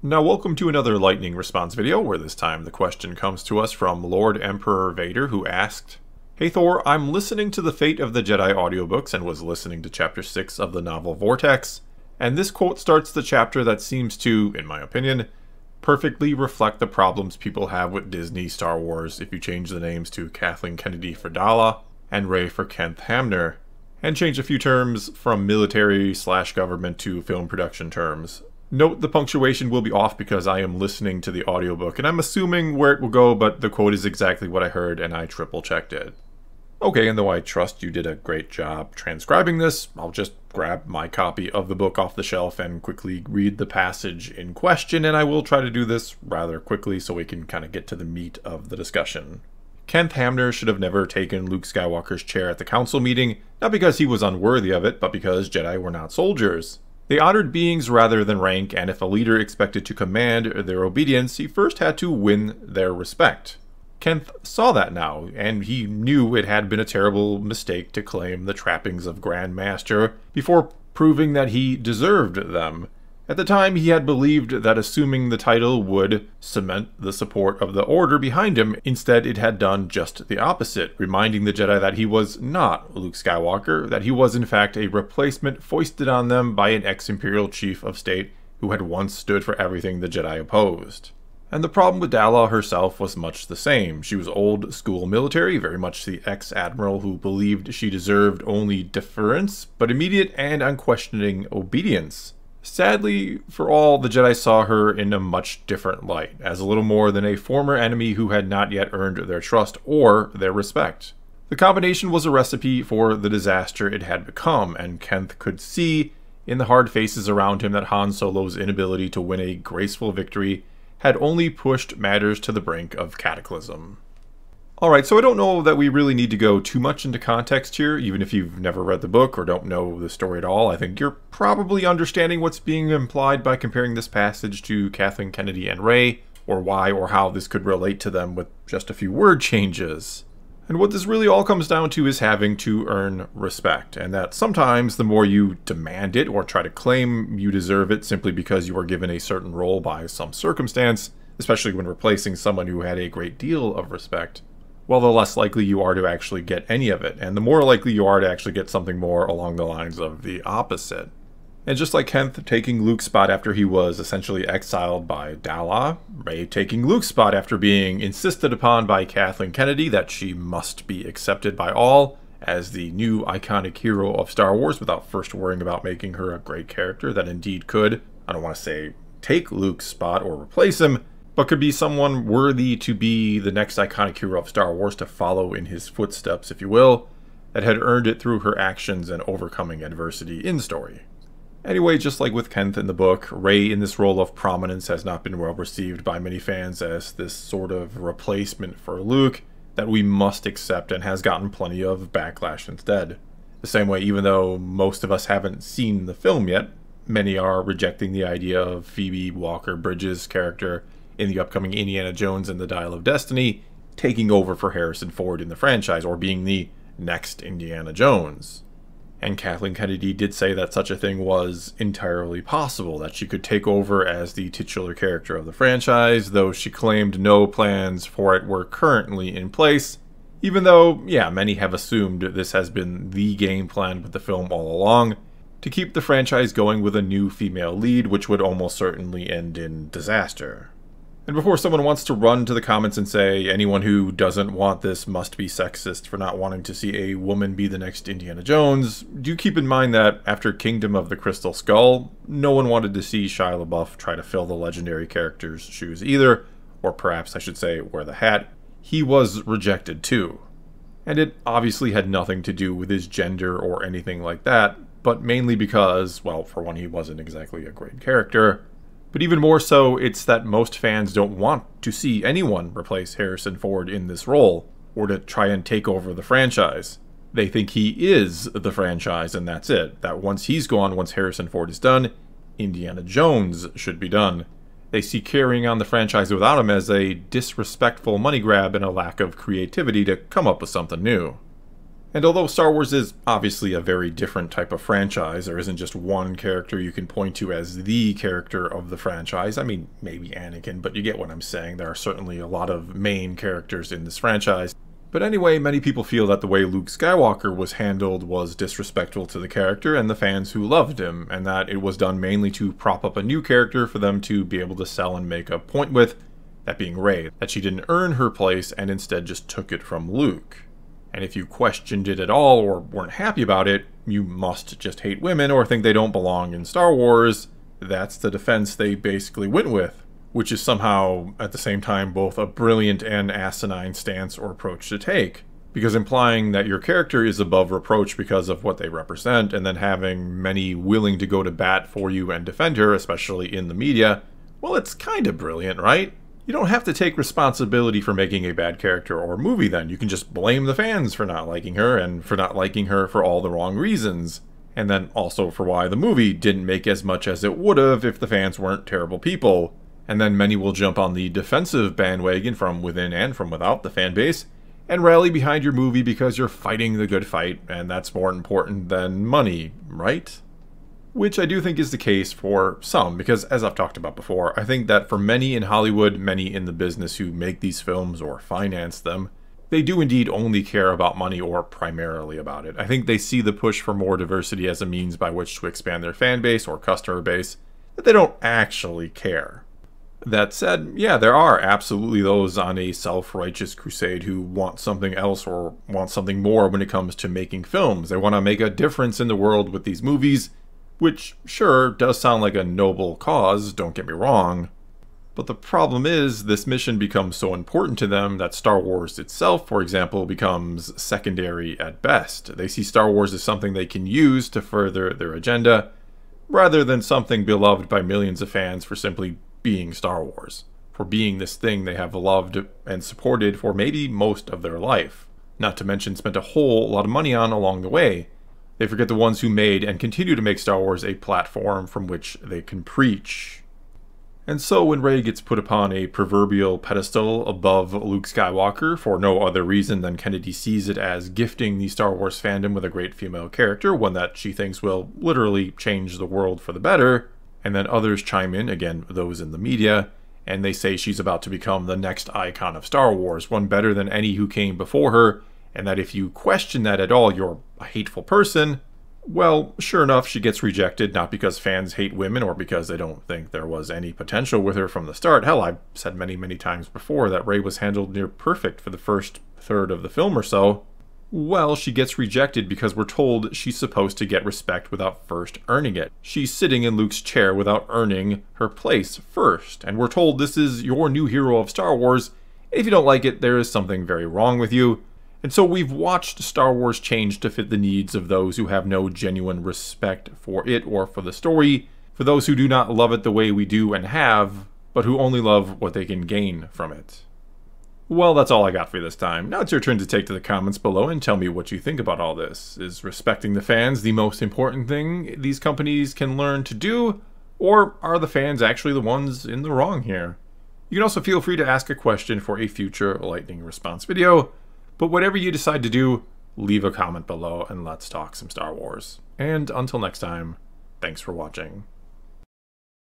Now welcome to another lightning response video, where this time the question comes to us from Lord Emperor Vader, who asked, "Hey Thor, I'm listening to the Fate of the Jedi audiobooks and was listening to chapter 6 of the novel Vortex, and this quote starts the chapter that seems to, in my opinion, perfectly reflect the problems people have with Disney Star Wars if you change the names to Kathleen Kennedy for Dala and Rey for Kent Hamner, and change a few terms from military/government to film production terms. Note the punctuation will be off because I am listening to the audiobook and I'm assuming where it will go, but the quote is exactly what I heard and I triple checked it." Okay, and though I trust you did a great job transcribing this, I'll just grab my copy of the book off the shelf and quickly read the passage in question, and I will try to do this rather quickly so we can kind of get to the meat of the discussion. Kent Hamner should have never taken Luke Skywalker's chair at the council meeting, not because he was unworthy of it, but because Jedi were not soldiers. They honored beings rather than rank, and if a leader expected to command their obedience, he first had to win their respect. Kent saw that now, and he knew it had been a terrible mistake to claim the trappings of Grand Master before proving that he deserved them. At the time, he had believed that assuming the title would cement the support of the Order behind him. Instead, it had done just the opposite, reminding the Jedi that he was not Luke Skywalker, that he was in fact a replacement foisted on them by an ex-Imperial Chief of State who had once stood for everything the Jedi opposed. And the problem with Dala herself was much the same. She was old school military, very much the ex-admiral who believed she deserved only deference, but immediate and unquestioning obedience. Sadly, for all, the Jedi saw her in a much different light, as a little more than a former enemy who had not yet earned their trust or their respect. The combination was a recipe for the disaster it had become, and Kent could see in the hard faces around him that Han Solo's inability to win a graceful victory had only pushed matters to the brink of cataclysm. Alright, so I don't know that we really need to go too much into context here, even if you've never read the book or don't know the story at all. I think you're probably understanding what's being implied by comparing this passage to Kathleen Kennedy and Rey, or why or how this could relate to them with just a few word changes. And what this really all comes down to is having to earn respect, and that sometimes the more you demand it or try to claim you deserve it simply because you are given a certain role by some circumstance, especially when replacing someone who had a great deal of respect, well, the less likely you are to actually get any of it, and the more likely you are to actually get something more along the lines of the opposite. And just like Kent taking Luke's spot after he was essentially exiled by Dala, Rey taking Luke's spot after being insisted upon by Kathleen Kennedy that she must be accepted by all as the new iconic hero of Star Wars without first worrying about making her a great character that indeed could, I don't want to say take Luke's spot or replace him, but could be someone worthy to be the next iconic hero of Star Wars, to follow in his footsteps, if you will, that had earned it through her actions and overcoming adversity in story. Anyway, just like with Kent in the book, Rey in this role of prominence has not been well received by many fans as this sort of replacement for Luke that we must accept, and has gotten plenty of backlash instead. The same way, even though most of us haven't seen the film yet, many are rejecting the idea of Phoebe Walker-Bridges' character in the upcoming Indiana Jones and the Dial of Destiny taking over for Harrison Ford in the franchise, or being the next Indiana Jones. And Kathleen Kennedy did say that such a thing was entirely possible, that she could take over as the titular character of the franchise, though she claimed no plans for it were currently in place, even though, yeah, many have assumed this has been the game plan with the film all along, to keep the franchise going with a new female lead, which would almost certainly end in disaster. And before someone wants to run to the comments and say anyone who doesn't want this must be sexist for not wanting to see a woman be the next Indiana Jones, do keep in mind that after Kingdom of the Crystal Skull, no one wanted to see Shia LaBeouf try to fill the legendary character's shoes either, or perhaps I should say wear the hat. He was rejected too. And it obviously had nothing to do with his gender or anything like that, but mainly because, well, for one, he wasn't exactly a great character. But even more so, it's that most fans don't want to see anyone replace Harrison Ford in this role, or to try and take over the franchise. They think he is the franchise, and that's it. That once he's gone, once Harrison Ford is done, Indiana Jones should be done. They see carrying on the franchise without him as a disrespectful money grab and a lack of creativity to come up with something new. And although Star Wars is obviously a very different type of franchise, there isn't just one character you can point to as the character of the franchise. I mean, maybe Anakin, but you get what I'm saying. There are certainly a lot of main characters in this franchise. But anyway, many people feel that the way Luke Skywalker was handled was disrespectful to the character and the fans who loved him, and that it was done mainly to prop up a new character for them to be able to sell and make a point with, that being Rey, that she didn't earn her place and instead just took it from Luke. And if you questioned it at all or weren't happy about it, you must just hate women or think they don't belong in Star Wars. That's the defense they basically went with, which is somehow, at the same time, both a brilliant and asinine stance or approach to take. Because implying that your character is above reproach because of what they represent, and then having many willing to go to bat for you and defend her, especially in the media, well, it's kind of brilliant, right? You don't have to take responsibility for making a bad character or movie then. You can just blame the fans for not liking her, and for not liking her for all the wrong reasons. And then also for why the movie didn't make as much as it would have if the fans weren't terrible people. And then many will jump on the defensive bandwagon from within and from without the fan base, and rally behind your movie because you're fighting the good fight, and that's more important than money, right? Which I do think is the case for some, because as I've talked about before, I think that for many in Hollywood, many in the business who make these films or finance them, they do indeed only care about money or primarily about it. I think they see the push for more diversity as a means by which to expand their fan base or customer base, that they don't actually care. That said, yeah, there are absolutely those on a self-righteous crusade who want something else or want something more when it comes to making films. They want to make a difference in the world with these movies, which, sure, does sound like a noble cause, don't get me wrong. But the problem is, this mission becomes so important to them that Star Wars itself, for example, becomes secondary at best. They see Star Wars as something they can use to further their agenda, rather than something beloved by millions of fans for simply being Star Wars. For being this thing they have loved and supported for maybe most of their life. Not to mention spent a whole lot of money on along the way. They forget the ones who made and continue to make Star Wars a platform from which they can preach. And so when Rey gets put upon a proverbial pedestal above Luke Skywalker for no other reason than Kennedy sees it as gifting the Star Wars fandom with a great female character, one that she thinks will literally change the world for the better, and then others chime in, again, those in the media, and they say she's about to become the next icon of Star Wars, one better than any who came before her, and that if you question that at all, you're a hateful person. Well, sure enough, she gets rejected, not because fans hate women or because they don't think there was any potential with her from the start. Hell, I've said many, many times before that Rey was handled near perfect for the first third of the film or so. Well, she gets rejected because we're told she's supposed to get respect without first earning it. She's sitting in Luke's chair without earning her place first, and we're told this is your new hero of Star Wars. If you don't like it, there is something very wrong with you. And so we've watched Star Wars change to fit the needs of those who have no genuine respect for it or for the story, for those who do not love it the way we do and have, but who only love what they can gain from it. Well, that's all I got for you this time. Now it's your turn to take to the comments below and tell me what you think about all this. Is respecting the fans the most important thing these companies can learn to do, or are the fans actually the ones in the wrong here? You can also feel free to ask a question for a future lightning response video. But whatever you decide to do, leave a comment below and let's talk some Star Wars. And until next time, thanks for watching.